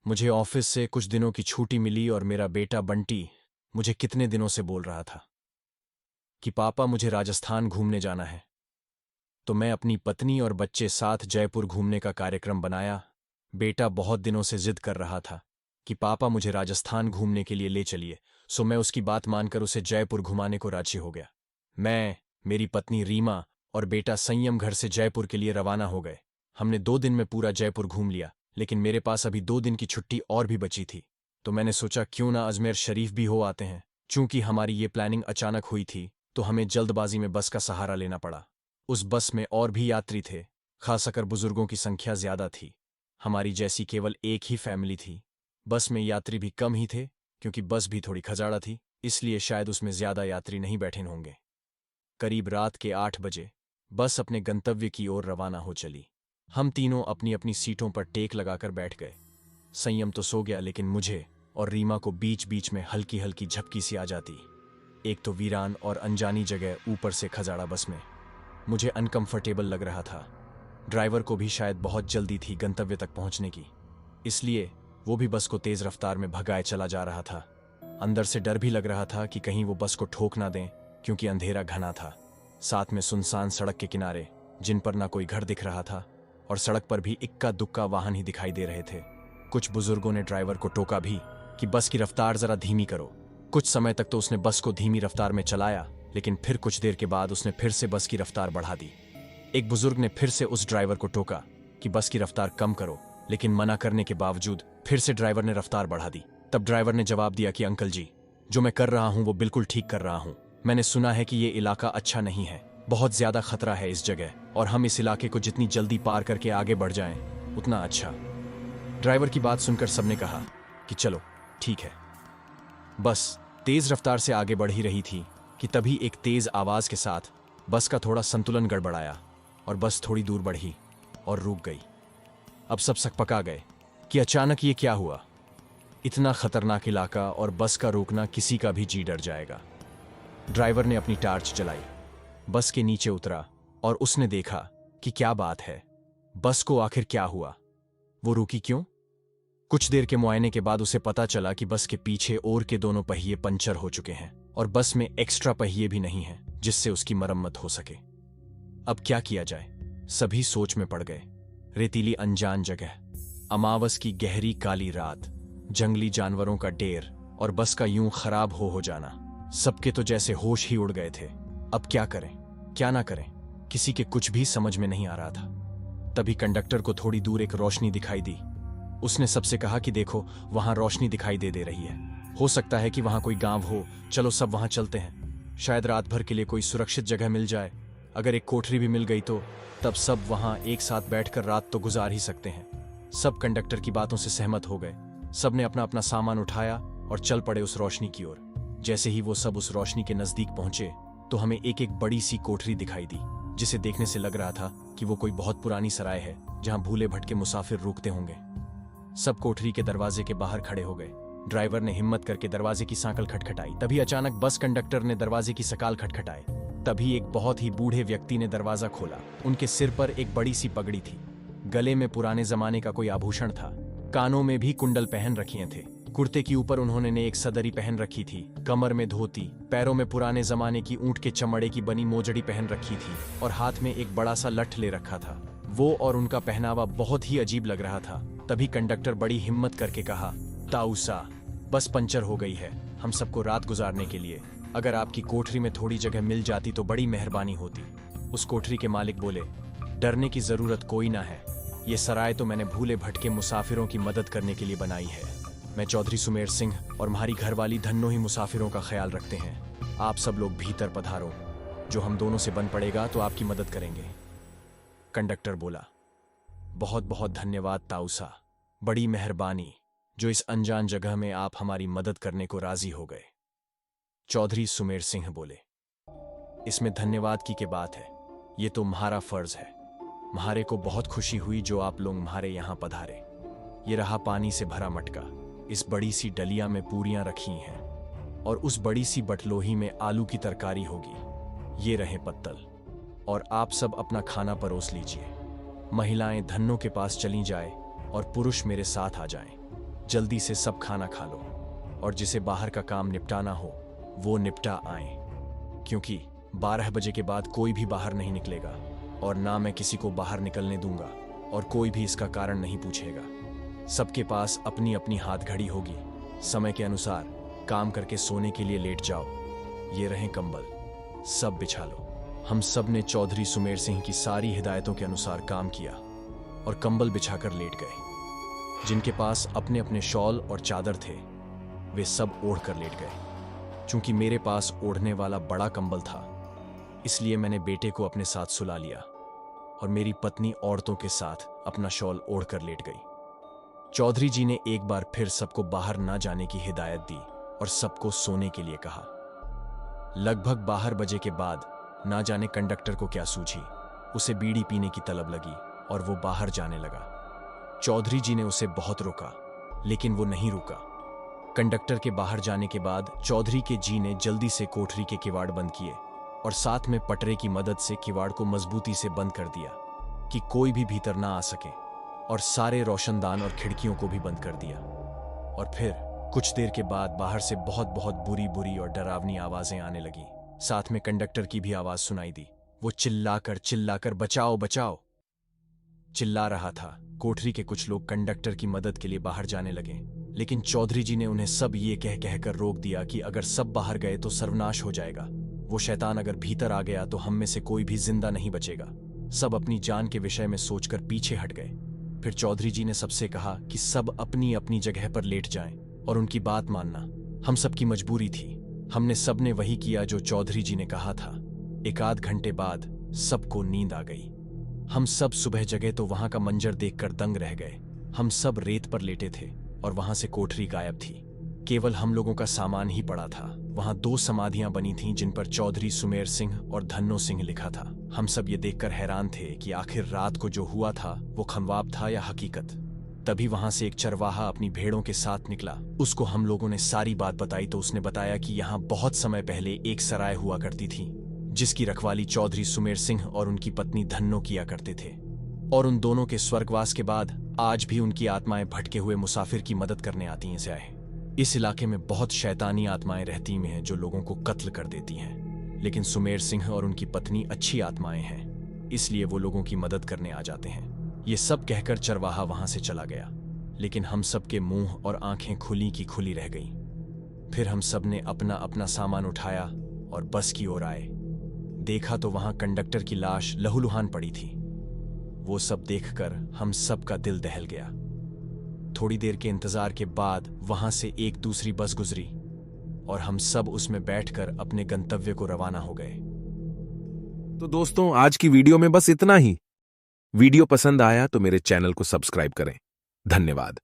मुझे ऑफिस से कुछ दिनों की छुट्टी मिली और मेरा बेटा बंटी मुझे कितने दिनों से बोल रहा था कि पापा मुझे राजस्थान घूमने जाना है। तो मैं अपनी पत्नी और बच्चे साथ जयपुर घूमने का कार्यक्रम बनाया। बेटा बहुत दिनों से जिद कर रहा था कि पापा मुझे राजस्थान घूमने के लिए ले चलिए, सो मैं उसकी बात मानकर उसे जयपुर घुमाने को राजी हो गया। मैं, मेरी पत्नी रीमा और बेटा संयम घर से जयपुर के लिए रवाना हो गए। हमने 2 दिन में पूरा जयपुर घूम लिया, लेकिन मेरे पास अभी 2 दिन की छुट्टी और भी बची थी। तो मैंने सोचा क्यों ना अजमेर शरीफ भी हो आते हैं। चूंकि हमारी ये प्लानिंग अचानक हुई थी तो हमें जल्दबाजी में बस का सहारा लेना पड़ा। उस बस में और भी यात्री थे, खासकर बुजुर्गों की संख्या ज्यादा थी। हमारी जैसी केवल एक ही फैमिली थी। बस में यात्री भी कम ही थे, क्योंकि बस भी थोड़ी खजाड़ा थी, इसलिए शायद उसमें ज्यादा यात्री नहीं बैठे होंगे। करीब रात के 8 बजे बस अपने गंतव्य की ओर रवाना हो चली। हम तीनों अपनी अपनी सीटों पर टेक लगाकर बैठ गए। संयम तो सो गया, लेकिन मुझे और रीमा को बीच बीच में हल्की हल्की झपकी सी आ जाती। एक तो वीरान और अनजानी जगह, ऊपर से खजाड़ा बस में मुझे अनकंफर्टेबल लग रहा था। ड्राइवर को भी शायद बहुत जल्दी थी गंतव्य तक पहुंचने की, इसलिए वो भी बस को तेज रफ्तार में भगाए चला जा रहा था। अंदर से डर भी लग रहा था कि कहीं वो बस को ठोक ना दें, क्योंकि अंधेरा घना था। साथ में सुनसान सड़क के किनारे, जिन पर ना कोई घर दिख रहा था और सड़क पर भी इक्का दुक्का वाहन ही दिखाई दे रहे थे। कुछ बुजुर्गों ने ड्राइवर को टोका भी कि बस की रफ्तार जरा धीमी करो। कुछ समय तक तो उसने बस को धीमी रफ्तार में चलाया, लेकिन फिर कुछ देर के बाद उसने फिर से बस की रफ्तार बढ़ा दी। एक बुजुर्ग ने फिर से उस ड्राइवर को टोका कि बस की रफ्तार कम करो, लेकिन मना करने के बावजूद फिर से ड्राइवर ने रफ्तार बढ़ा दी। तब ड्राइवर ने जवाब दिया कि अंकल जी, जो मैं कर रहा हूं वो बिल्कुल ठीक कर रहा हूं। मैंने सुना है कि ये इलाका अच्छा नहीं है, बहुत ज्यादा खतरा है इस जगह, और हम इस इलाके को जितनी जल्दी पार करके आगे बढ़ जाएं उतना अच्छा। ड्राइवर की बात सुनकर सबने कहा कि चलो ठीक है। बस तेज रफ्तार से आगे बढ़ ही रही थी कि तभी एक तेज आवाज के साथ बस का थोड़ा संतुलन गड़बड़ाया और बस थोड़ी दूर बढ़ी और रुक गई। अब सब सकपका गए कि अचानक ये क्या हुआ। इतना खतरनाक इलाका और बस का रुकना, किसी का भी जी डर जाएगा। ड्राइवर ने अपनी टार्च जलाई, बस के नीचे उतरा और उसने देखा कि क्या बात है, बस को आखिर क्या हुआ, वो रुकी क्यों। कुछ देर के मुआयने के बाद उसे पता चला कि बस के पीछे और के दोनों पहिए पंचर हो चुके हैं और बस में एक्स्ट्रा पहिए भी नहीं हैं जिससे उसकी मरम्मत हो सके। अब क्या किया जाए, सभी सोच में पड़ गए। रेतीली अनजान जगह, अमावस की गहरी काली रात, जंगली जानवरों का ढेर और बस का यूं खराब हो जाना, सबके तो जैसे होश ही उड़ गए थे। अब क्या करें क्या ना करें, किसी के कुछ भी समझ में नहीं आ रहा था। तभी कंडक्टर को थोड़ी दूर एक रोशनी दिखाई दी। उसने सबसे कहा कि देखो, वहां रोशनी दिखाई दे रही है, हो सकता है कि वहां कोई गांव हो, चलो सब वहां चलते हैं, शायद रात भर के लिए कोई सुरक्षित जगह मिल जाए। अगर एक कोठरी भी मिल गई तो तब सब वहां एक साथ बैठकर रात तो गुजार ही सकते हैं। सब कंडक्टर की बातों से सहमत हो गए। सब ने अपना अपना सामान उठाया और चल पड़े उस रोशनी की ओर। जैसे ही वो सब उस रोशनी के नजदीक पहुंचे तो हमें एक एक बड़ी सी कोठरी दिखाई दी, जिसे देखने से लग रहा था कि वो कोई बहुत पुरानी सराय है जहां भूले भटके मुसाफिर रुकते होंगे। सब कोठरी के दरवाजे के बाहर खड़े हो गए। ड्राइवर ने हिम्मत करके दरवाजे की सांकल खटखटाई। तभी अचानक बस कंडक्टर ने दरवाजे की सकाल खटखटाई। तभी एक बहुत ही बूढ़े व्यक्ति ने दरवाजा खोला। उनके सिर पर एक बड़ी सी पगड़ी थी, गले में पुराने जमाने का कोई आभूषण था, कानों में भी कुंडल पहन रखे थे। कुर्ते के ऊपर उन्होंने ने एक सदरी पहन रखी थी, कमर में धोती, पैरों में पुराने जमाने की ऊंट के चमड़े की बनी मोजड़ी पहन रखी थी और हाथ में एक बड़ा सा लठ ले रखा था। वो और उनका पहनावा बहुत ही अजीब लग रहा था। तभी कंडक्टर बड़ी हिम्मत करके कहा, ताऊसा, बस पंचर हो गई है हम सबको रात गुजारने के लिए, अगर आपकी कोठरी में थोड़ी जगह मिल जाती तो बड़ी मेहरबानी होती। उस कोठरी के मालिक बोले, डरने की जरूरत कोई ना है, ये सराय तो मैंने भूले भटके मुसाफिरों की मदद करने के लिए बनाई है। मैं चौधरी सुमेर सिंह और हमारी घरवाली धन्नो ही मुसाफिरों का ख्याल रखते हैं। आप सब लोग भीतर पधारो, जो हम दोनों से बन पड़ेगा तो आपकी मदद करेंगे। कंडक्टर बोला, बहुत बहुत धन्यवाद ताऊसा, बड़ी मेहरबानी जो इस अनजान जगह में आप हमारी मदद करने को राजी हो गए। चौधरी सुमेर सिंह बोले, इसमें धन्यवाद की बात है, ये तो म्हारा फर्ज है। म्हारे को बहुत खुशी हुई जो आप लोग म्हारे यहां पधारे। ये रहा पानी से भरा मटका, इस बड़ी सी डलिया में पूरियां रखी हैं और उस बड़ी सी बटलोही में आलू की तरकारी होगी। ये रहे पत्तल, और आप सब अपना खाना परोस लीजिए। महिलाएं धन्नों के पास चली जाए और पुरुष मेरे साथ आ जाएं। जल्दी से सब खाना खा लो और जिसे बाहर का काम निपटाना हो वो निपटा आए, क्योंकि 12 बजे के बाद कोई भी बाहर नहीं निकलेगा और ना मैं किसी को बाहर निकलने दूंगा और कोई भी इसका कारण नहीं पूछेगा। सबके पास अपनी अपनी हाथ घड़ी होगी। समय के अनुसार काम करके सोने के लिए लेट जाओ। ये रहे कंबल, सब बिछा लो। हम सब ने चौधरी सुमेर सिंह की सारी हिदायतों के अनुसार काम किया और कंबल बिछाकर लेट गए। जिनके पास अपने अपने शॉल और चादर थे वे सब ओढ़ कर लेट गए। चूंकि मेरे पास ओढ़ने वाला बड़ा कंबल था इसलिए मैंने बेटे को अपने साथ सुला लिया और मेरी पत्नी औरतों के साथ अपना शॉल ओढ़ कर लेट गई। चौधरी जी ने एक बार फिर सबको बाहर ना जाने की हिदायत दी और सबको सोने के लिए कहा। लगभग 12 बजे के बाद ना जाने कंडक्टर को क्या सूझी, उसे बीड़ी पीने की तलब लगी और वो बाहर जाने लगा। चौधरी जी ने उसे बहुत रोका लेकिन वो नहीं रुका। कंडक्टर के बाहर जाने के बाद चौधरी के जी ने जल्दी से कोठरी के किवाड़ बंद किए और साथ में पटरे की मदद से किवाड़ को मजबूती से बंद कर दिया कि कोई भी भीतर ना आ सके, और सारे रोशनदान और खिड़कियों को भी बंद कर दिया। और फिर कुछ देर के बाद बाहर से बहुत बहुत बुरी बुरी और डरावनी आवाजें आने लगी। साथ में कंडक्टर की भी आवाज सुनाई दी। वो चिल्लाकर बचाओ बचाओ चिल्ला रहा था। कोठरी के कुछ लोग कंडक्टर की मदद के लिए बाहर जाने लगे, लेकिन चौधरी जी ने उन्हें सब ये कह कहकर रोक दिया कि अगर सब बाहर गए तो सर्वनाश हो जाएगा। वो शैतान अगर भीतर आ गया तो हम में से कोई भी जिंदा नहीं बचेगा। सब अपनी जान के विषय में सोचकर पीछे हट गए। फिर चौधरी जी ने सबसे कहा कि सब अपनी अपनी जगह पर लेट जाएं और उनकी बात मानना। हम सबकी मजबूरी थी। हमने सबने वही किया जो चौधरी जी ने कहा था। 1 आध घंटे बाद सबको नींद आ गई। हम सब सुबह जगे तो वहां का मंजर देखकर दंग रह गए। हम सब रेत पर लेटे थे और वहां से कोठरी गायब थी। केवल हम लोगों का सामान ही पड़ा था। वहां 2 समाधियां बनी थीं जिन पर चौधरी सुमेर सिंह और धन्नो सिंह लिखा था। हम सब ये देखकर हैरान थे कि आखिर रात को जो हुआ था वो ख्वाब था या हकीकत। तभी वहां से एक चरवाहा अपनी भेड़ों के साथ निकला। उसको हम लोगों ने सारी बात बताई तो उसने बताया कि यहाँ बहुत समय पहले एक सराय हुआ करती थी जिसकी रखवाली चौधरी सुमेर सिंह और उनकी पत्नी धन्नो किया करते थे, और उन दोनों के स्वर्गवास के बाद आज भी उनकी आत्माएं भटके हुए मुसाफिर की मदद करने आती हैं। से आए इस इलाके में बहुत शैतानी आत्माएं रहती हैं जो लोगों को कत्ल कर देती हैं, लेकिन सुमेर सिंह और उनकी पत्नी अच्छी आत्माएं हैं, इसलिए वो लोगों की मदद करने आ जाते हैं। ये सब कहकर चरवाहा वहां से चला गया, लेकिन हम सब के मुंह और आंखें खुली की खुली रह गईं। फिर हम सब ने अपना अपना सामान उठाया और बस की ओर आए। देखा तो वहां कंडक्टर की लाश लहूलुहान पड़ी थी। वो सब देखकर हम सब का दिल दहल गया। थोड़ी देर के इंतजार के बाद वहां से एक दूसरी बस गुजरी और हम सब उसमें बैठकर अपने गंतव्य को रवाना हो गए। तो दोस्तों, आज की वीडियो में बस इतना ही। वीडियो पसंद आया तो मेरे चैनल को सब्सक्राइब करें। धन्यवाद।